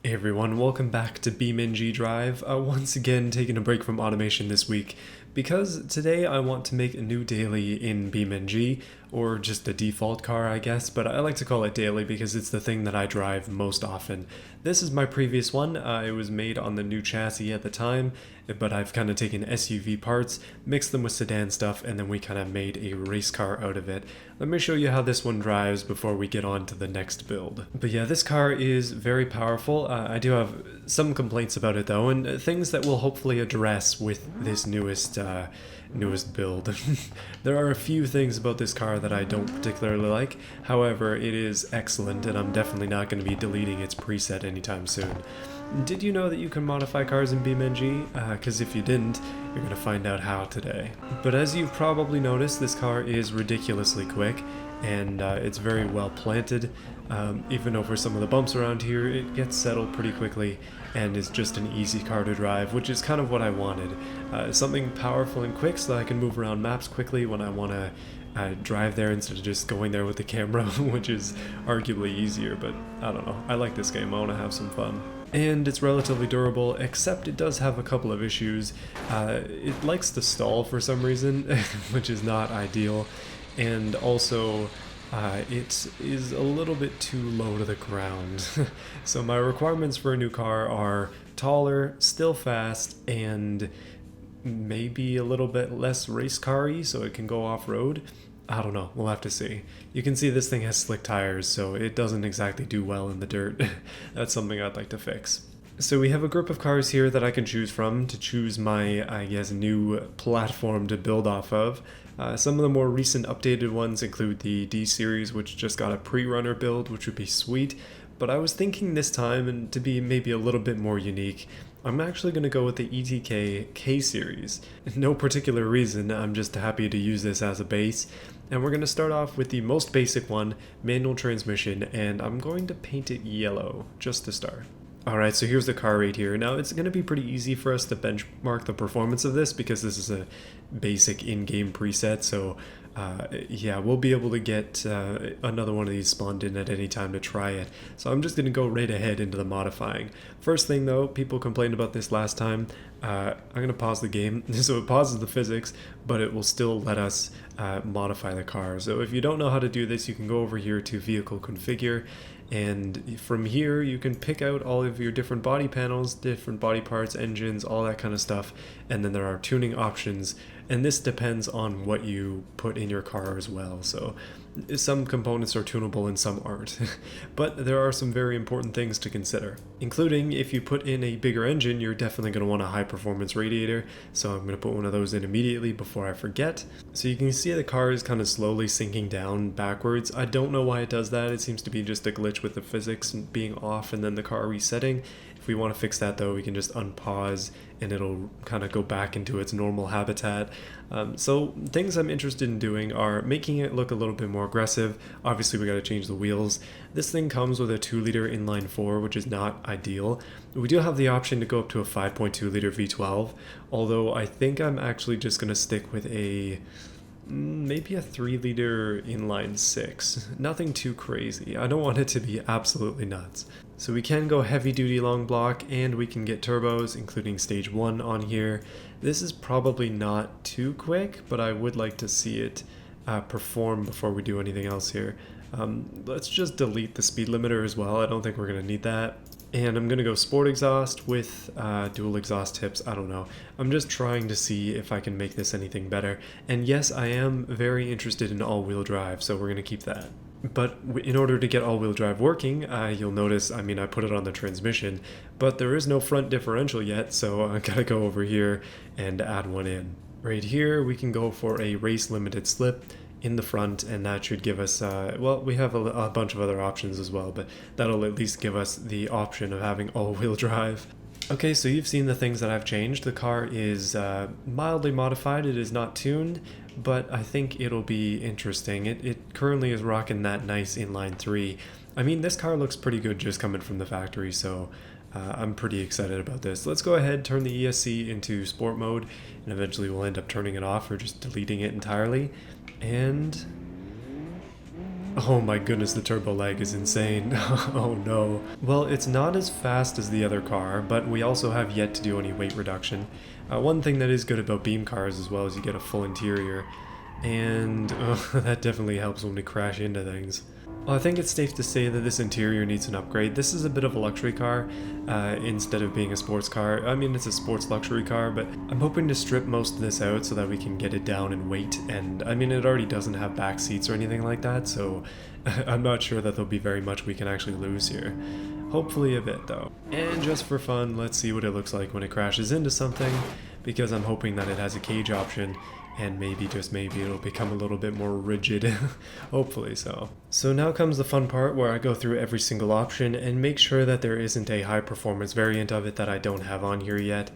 Hey everyone, welcome back to BeamNG Drive. Once again taking a break from automation this week because today I want to make a new daily in BeamNG, or just a default car I guess, but I like to call it daily because it's the thing that I drive most often. This is my previous one. It was made on the new chassis at the time, but I've kind of taken SUV parts, mixed them with sedan stuff, and then we kind of made a race car out of it. Let me show you how this one drives before we get on to the next build. But yeah, this car is very powerful. I do have some complaints about it though, and things that we'll hopefully address with this newest build. There are a few things about this car that I don't particularly like. However, it is excellent, and I'm definitely not going to be deleting its preset anytime soon. Did you know that you can modify cars in BeamNG? Because if you didn't, you're going to find out how today. But as you've probably noticed, this car is ridiculously quick, and it's very well planted. Even over some of the bumps around here, it gets settled pretty quickly and is just an easy car to drive, which is kind of what I wanted. Something powerful and quick so that I can move around maps quickly when I want to drive there instead of just going there with the camera, which is arguably easier, but I don't know. I like this game. I want to have some fun. And it's relatively durable, except it does have a couple of issues. It likes to stall for some reason, which is not ideal, and also it is a little bit too low to the ground. So my requirements for a new car are taller, still fast, and maybe a little bit less race car-y so it can go off-road. I don't know, we'll have to see. You can see this thing has slick tires, so it doesn't exactly do well in the dirt. That's something I'd like to fix. So we have a group of cars here that I can choose from to choose my, I guess, new platform to build off of. Some of the more recent updated ones include the D-Series, which just got a pre-runner build, which would be sweet. But I was thinking this time, and to be maybe a little bit more unique, I'm actually going to go with the ETK K-Series. No particular reason, I'm just happy to use this as a base. And we're going to start off with the most basic one, manual transmission, and I'm going to paint it yellow, just to start. Alright, so here's the car right here. Now, it's going to be pretty easy for us to benchmark the performance of this because this is a basic in-game preset, so yeah, we'll be able to get another one of these spawned in at any time to try it. So I'm just going to go right ahead into the modifying. First thing though, people complained about this last time. I'm going to pause the game. So it pauses the physics, but it will still let us modify the car. So if you don't know how to do this, you can go over here to Vehicle Configure, and from here you can pick out all of your different body panels, different body parts, engines, all that kind of stuff, and then there are tuning options, and this depends on what you put in your car as well. So some components are tunable and some aren't. But there are some very important things to consider, including if you put in a bigger engine, you're definitely going to want a high performance radiator, so I'm going to put one of those in immediately before I forget. So you can see the car is kind of slowly sinking down backwards. I don't know why it does that. It seems to be just a glitch with the physics being off and then the car resetting. If we want to fix that though, we can just unpause and it'll kind of go back into its normal habitat. So things I'm interested in doing are making it look a little bit more aggressive. Obviously we got to change the wheels. This thing comes with a 2-liter inline 4, which is not ideal. We do have the option to go up to a 5.2-liter V12, although I think I'm actually just going to stick with maybe a 3-liter inline 6. Nothing too crazy. I don't want it to be absolutely nuts. So we can go heavy duty long block, and we can get turbos, including stage 1 on here. This is probably not too quick, but I would like to see it perform before we do anything else here. Let's just delete the speed limiter as well. I don't think we're going to need that. And I'm going to go sport exhaust with dual exhaust tips. I don't know. I'm just trying to see if I can make this anything better. And yes, I am very interested in all-wheel drive, so we're going to keep that. But in order to get all-wheel drive working, you'll notice, I put it on the transmission, but there is no front differential yet, so I gotta go over here and add one in. Right here, we can go for a race-limited slip in the front, and that should give us, well, we have a bunch of other options as well, but that'll at least give us the option of having all-wheel drive. Okay, so you've seen the things that I've changed. The car is mildly modified. It is not tuned, but I think it'll be interesting. It currently is rocking that nice inline 3. This car looks pretty good just coming from the factory, so I'm pretty excited about this. Let's go ahead, turn the ESC into sport mode, and eventually we'll end up turning it off or just deleting it entirely. And Oh my goodness, the turbo lag is insane. Oh no. Well, it's not as fast as the other car, but we also have yet to do any weight reduction. One thing that is good about Beam cars as well is you get a full interior, and that definitely helps when we crash into things. Well, I think it's safe to say that this interior needs an upgrade. This is a bit of a luxury car instead of being a sports car. I mean, it's a sports luxury car, but I'm hoping to strip most of this out so that we can get it down in weight. And I mean, it already doesn't have back seats or anything like that, so I'm not sure that there'll be very much we can actually lose here. Hopefully a bit, though. And just for fun, let's see what it looks like when it crashes into something, because I'm hoping that it has a cage option, and maybe, just maybe, it'll become a little bit more rigid. Hopefully so. So now comes the fun part where I go through every single option and make sure that there isn't a high performance variant of it that I don't have on here yet.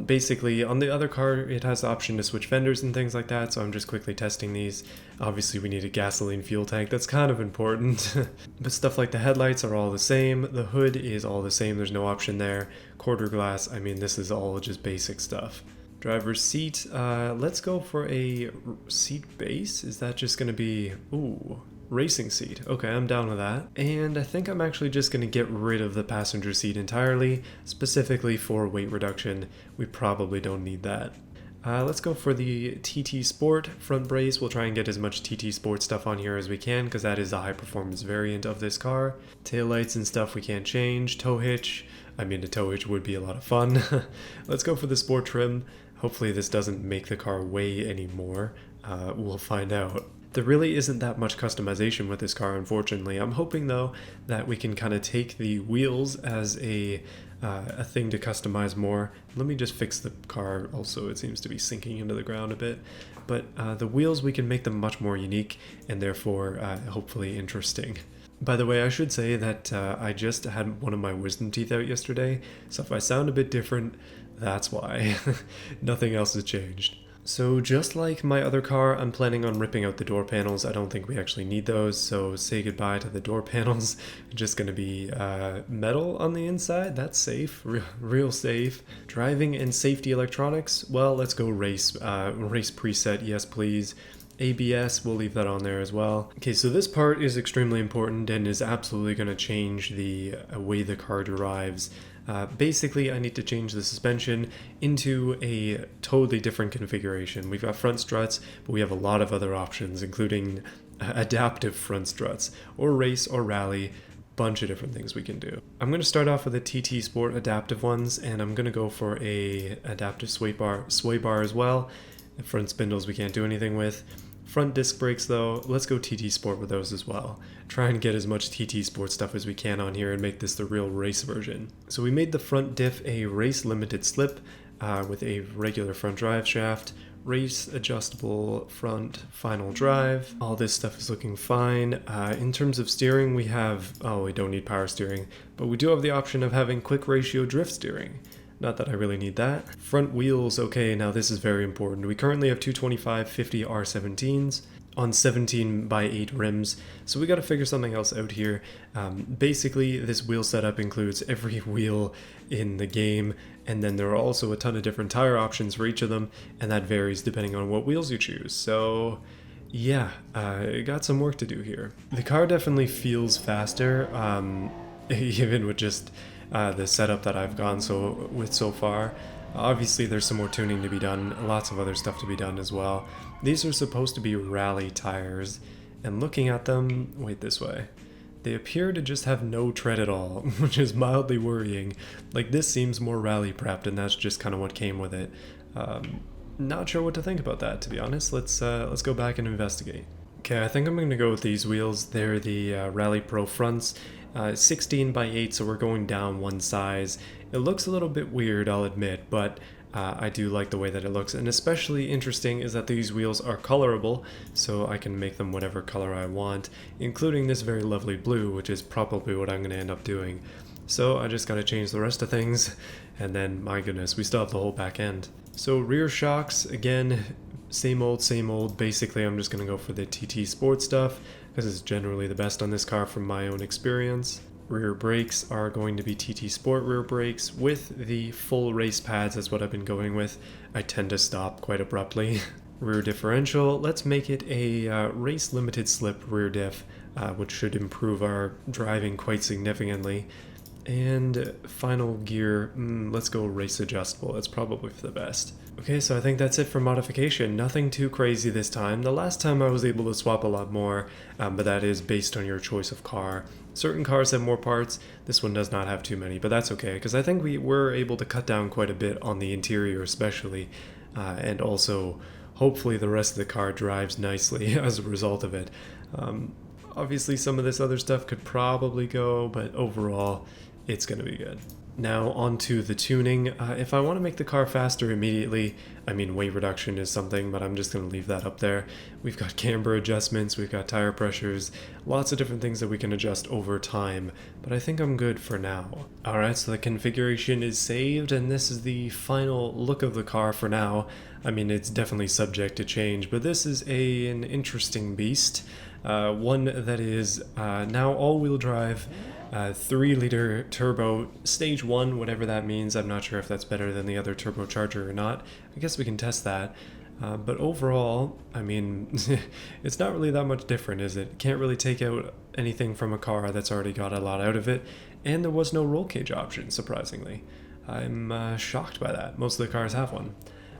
Basically, on the other car, it has the option to switch vendors and things like that, so I'm just quickly testing these. Obviously, we need a gasoline fuel tank, that's kind of important. But stuff like the headlights are all the same, the hood is all the same, there's no option there. Quarter glass, I mean, this is all just basic stuff. Driver's seat, let's go for a seat base. Is that just gonna be, ooh, racing seat. Okay, I'm down with that. And I think I'm actually just gonna get rid of the passenger seat entirely, specifically for weight reduction. We probably don't need that. Let's go for the TT Sport front brace. We'll try and get as much TT Sport stuff on here as we can, because that is a high performance variant of this car. Taillights and stuff we can't change. Tow hitch. I mean, the tow hitch would be a lot of fun. Let's go for the sport trim. Hopefully this doesn't make the car weigh anymore. We'll find out. There really isn't that much customization with this car, unfortunately. I'm hoping, though, that we can kind of take the wheels as a thing to customize more. Let me just fix the car. Also, it seems to be sinking into the ground a bit. But the wheels, we can make them much more unique and therefore hopefully interesting. By the way, I should say that I just had one of my wisdom teeth out yesterday, so if I sound a bit different, that's why. Nothing else has changed. So just like my other car, I'm planning on ripping out the door panels. I don't think we actually need those, so say goodbye to the door panels. Just gonna be metal on the inside. That's safe, real safe. Driving and safety electronics, well, let's go race. Race preset, yes please. ABS, we'll leave that on there as well. Okay, so this part is extremely important and is absolutely going to change the way the car drives. Basically, I need to change the suspension into a totally different configuration. We've got front struts, but we have a lot of other options, including adaptive front struts, or race or rally, bunch of different things we can do. I'm going to start off with the TT Sport adaptive ones, and I'm going to go for a adaptive sway bar as well. The front spindles we can't do anything with. Front disc brakes though, let's go TT Sport with those as well. Try and get as much TT Sport stuff as we can on here and make this the real race version. So we made the front diff a race limited slip with a regular front drive shaft, race adjustable front final drive. All this stuff is looking fine. In terms of steering, we have, we don't need power steering, but we do have the option of having quick ratio drift steering. Not that I really need that. Front wheels, okay, now this is very important. We currently have 225/50 R17s on 17x8 rims, so we gotta figure something else out here. Basically, this wheel setup includes every wheel in the game, and then there are also a ton of different tire options for each of them, and that varies depending on what wheels you choose. So yeah, got some work to do here. The car definitely feels faster, even with just the setup that I've gone with so far. Obviously there's some more tuning to be done, lots of other stuff to be done as well. These are supposed to be rally tires, and looking at them, wait, this way, they appear to just have no tread at all, which is mildly worrying. Like, this seems more rally prepped, and that's just kind of what came with it. Not sure what to think about that, to be honest. Let's go back and investigate. Okay, I think I'm going to go with these wheels. They're the Rally Pro fronts. 16x8, so we're going down one size. It looks a little bit weird, I'll admit, but I do like the way that it looks. And especially interesting is that these wheels are colorable, so I can make them whatever color I want, including this very lovely blue, which is probably what I'm going to end up doing. So I just got to change the rest of things, and then, my goodness, we still have the whole back end. So rear shocks, again, same old. Basically, I'm just going to go for the TT Sport stuff, because it's generally the best on this car from my own experience. Rear brakes are going to be TT Sport rear brakes with the full race pads. That's what I've been going with. I tend to stop quite abruptly. Rear differential, let's make it a race limited slip rear diff. which should improve our driving quite significantly. And final gear, let's go race adjustable. That's probably for the best. Okay, so I think that's it for modification. Nothing too crazy this time. The last time I was able to swap a lot more, but that is based on your choice of car. Certain cars have more parts. This one does not have too many, but that's okay, because I think we were able to cut down quite a bit on the interior especially, and also hopefully the rest of the car drives nicely as a result of it. Obviously some of this other stuff could probably go, but overall it's going to be good. Now onto the tuning. If I want to make the car faster immediately, I mean weight reduction is something, but I'm just going to leave that up there. We've got camber adjustments, we've got tire pressures, lots of different things that we can adjust over time, but I think I'm good for now. Alright, so the configuration is saved, and this is the final look of the car for now. I mean, it's definitely subject to change, but this is an interesting beast. One that is now all-wheel drive, 3-liter turbo, stage 1, whatever that means. I'm not sure if that's better than the other turbocharger or not. I guess we can test that. But overall, I mean, it's not really that much different, is it? Can't really take out anything from a car that's already got a lot out of it. And there was no roll cage option, surprisingly. I'm shocked by that. Most of the cars have one.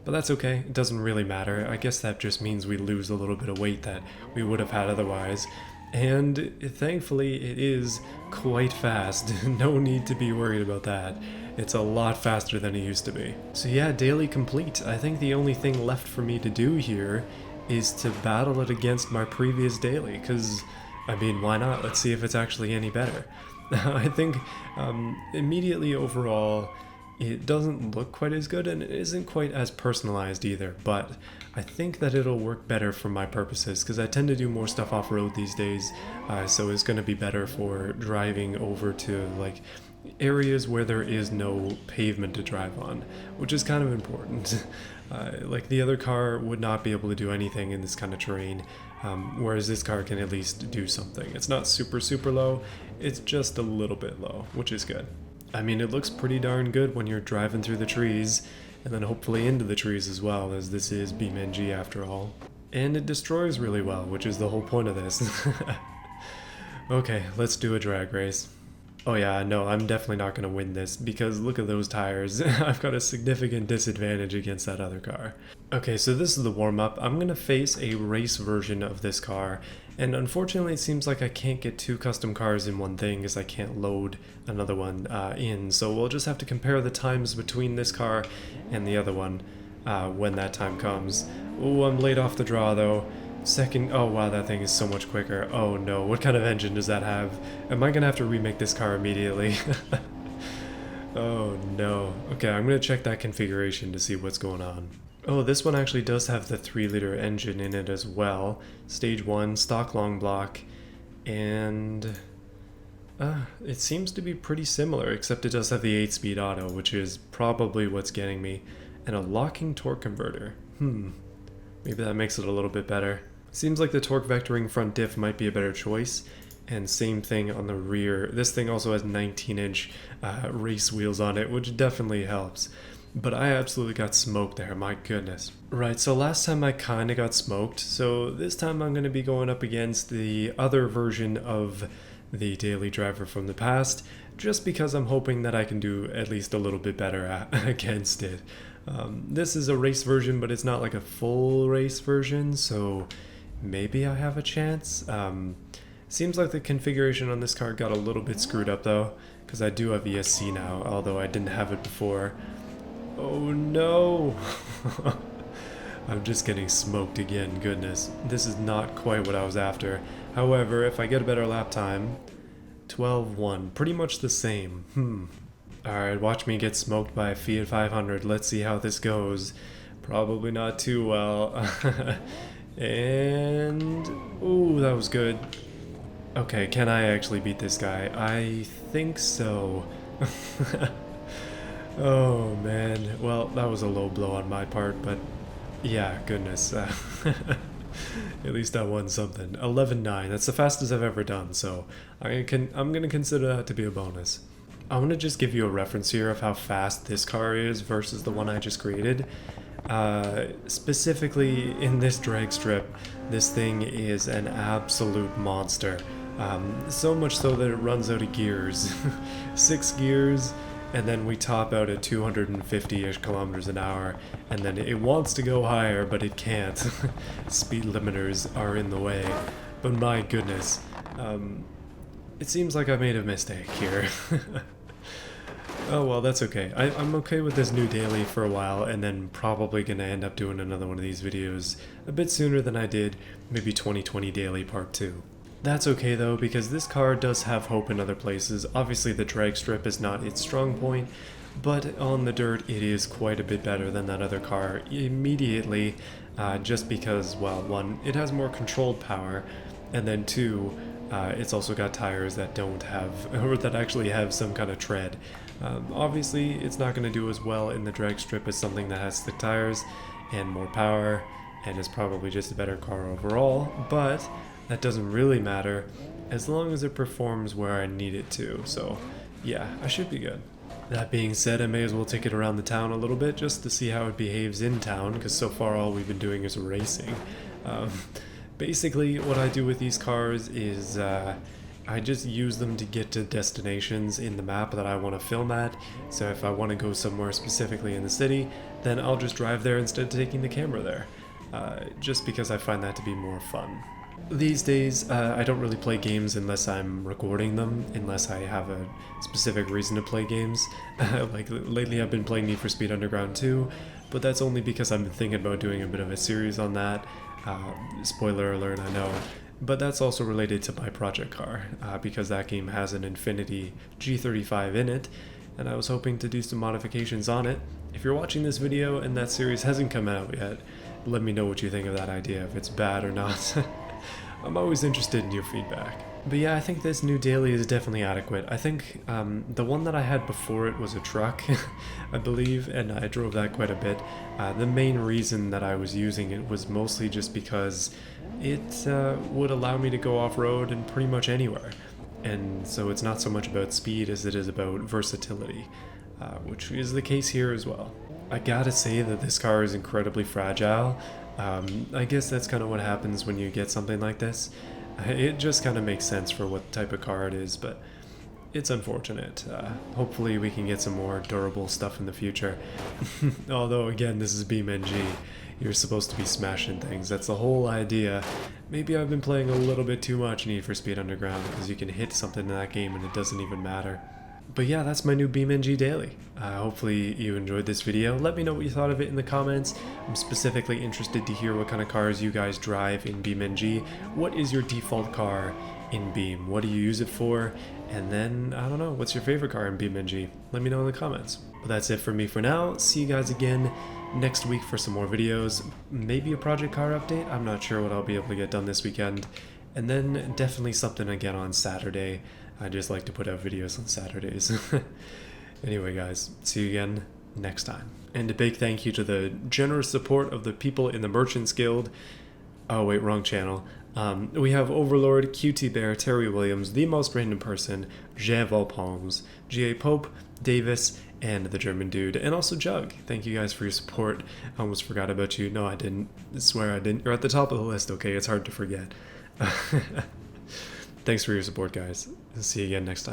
But that's okay, it doesn't really matter. I guess that just means we lose a little bit of weight that we would have had otherwise. And thankfully it is quite fast. No need to be worried about that. It's a lot faster than it used to be. So yeah, daily complete. I think the only thing left for me to do here is to battle it against my previous daily, because, I mean, why not? Let's see if it's actually any better. I think immediately overall, it doesn't look quite as good, and it isn't quite as personalized either, but I think that it'll work better for my purposes, because I tend to do more stuff off-road these days, so it's going to be better for driving over to, like, areas where there is no pavement to drive on, which is kind of important. Like, the other car would not be able to do anything in this kind of terrain, whereas this car can at least do something. It's not super, super low, it's just a little bit low, which is good. I mean, it looks pretty darn good when you're driving through the trees, and then hopefully into the trees as well, as this is BeamNG after all. And it destroys really well, which is the whole point of this. Okay, let's do a drag race. Oh yeah, no, I'm definitely not going to win this, because look at those tires. I've got a significant disadvantage against that other car. Okay, so this is the warm-up. I'm going to face a race version of this car, and unfortunately it seems like I can't get 2 custom cars in one thing, because I can't load another one in, so we'll just have to compare the times between this car and the other one when that time comes. Oh, I'm late off the draw though. Oh wow, that thing is so much quicker. Oh no, what kind of engine does that have? Am I gonna have to remake this car immediately? Oh no. Okay, I'm gonna check that configuration to see what's going on. Oh, this one actually does have the 3-liter engine in it as well. Stage 1, stock long block, and it seems to be pretty similar, except it does have the 8-speed auto, which is probably what's getting me, and a locking torque converter. Maybe that makes it a little bit better. Seems like the torque vectoring front diff might be a better choice, and same thing on the rear. This thing also has 19-inch race wheels on it, which definitely helps. But I absolutely got smoked there, my goodness. Right, so last time I kinda got smoked, so this time I'm gonna be going up against the other version of the daily driver from the past, just because I'm hoping that I can do at least a little bit better against it. This is a race version, but it's not like a full race version, so maybe I have a chance. Seems like the configuration on this car got a little bit screwed up though, because I do have ESC now, although I didn't have it before. Oh no! I'm just getting smoked again, goodness. This is not quite what I was after. However, if I get a better lap time, 12-1, pretty much the same. Alright, watch me get smoked by a Fiat 500. Let's see how this goes. Probably not too well. And... ooh, that was good. Okay, can I actually beat this guy? I think so. Oh man, well, that was a low blow on my part, but yeah, goodness. At least I won something. 11-9, that's the fastest I've ever done, so I'm gonna consider that to be a bonus. I want to just give you a reference here of how fast this car is versus the one I just created. Specifically in this drag strip, this thing is an absolute monster. So much so that it runs out of gears. 6 gears, and then we top out at 250-ish kilometers an hour, and then it wants to go higher, but it can't. Speed limiters are in the way. But my goodness, it seems like I made a mistake here. Oh well, that's okay. I'm okay with this new daily for a while, and then probably gonna end up doing another one of these videos a bit sooner than I did, maybe 2020 daily part 2. That's okay though, because this car does have hope in other places. Obviously the drag strip is not its strong point, but on the dirt it is quite a bit better than that other car immediately, just because, well, one, it has more controlled power, and then two, it's also got tires that don't have, or that actually have some kind of tread. Obviously it's not going to do as well in the drag strip as something that has slick tires and more power, and is probably just a better car overall, but that doesn't really matter as long as it performs where I need it to, so yeah, I should be good. That being said, I may as well take it around the town a little bit just to see how it behaves in town, because so far all we've been doing is racing. Basically, what I do with these cars is I just use them to get to destinations in the map that I want to film at. So if I want to go somewhere specifically in the city, then I'll just drive there instead of taking the camera there, just because I find that to be more fun. These days, I don't really play games unless I'm recording them, unless I have a specific reason to play games. Like lately I've been playing Need for Speed Underground 2, but that's only because I've been thinking about doing a bit of a series on that. Spoiler alert, I know. But that's also related to my project car, because that game has an Infiniti G35 in it, and I was hoping to do some modifications on it. If you're watching this video and that series hasn't come out yet, let me know what you think of that idea, if it's bad or not. I'm always interested in your feedback. But yeah, I think this new daily is definitely adequate. I think the one that I had before it was a truck, I believe, and I drove that quite a bit. The main reason that I was using it was mostly just because it would allow me to go off-road and pretty much anywhere. And so it's not so much about speed as it is about versatility, which is the case here as well. I gotta say that this car is incredibly fragile. I guess that's kind of what happens when you get something like this. It just kind of makes sense for what type of car it is, but it's unfortunate. Hopefully we can get some more durable stuff in the future. Although, again, this is BeamNG. You're supposed to be smashing things. That's the whole idea. Maybe I've been playing a little bit too much Need for Speed Underground, because you can hit something in that game and it doesn't even matter. But yeah, that's my new BeamNG Daily. Hopefully you enjoyed this video. Let me know what you thought of it in the comments. I'm specifically interested to hear what kind of cars you guys drive in BeamNG. What is your default car in Beam? What do you use it for? And then, I don't know, what's your favorite car in BeamNG? Let me know in the comments. But that's it for me for now. See you guys again next week for some more videos. Maybe a project car update. I'm not sure what I'll be able to get done this weekend. And then definitely something again on Saturday. I just like to put out videos on Saturdays. Anyway guys, see you again next time. And a big thank you to the generous support of the people in the Merchants Guild. Oh wait, wrong channel. We have Overlord, QT Bear, Terry Williams, The Most Random Person, Jean Valpalms, G.A. Pope, Davis, and the German Dude, and also Jug. Thank you guys for your support. I almost forgot about you. No, I didn't. I swear I didn't. You're at the top of the list, okay? It's hard to forget. Thanks for your support, guys. See you again next time.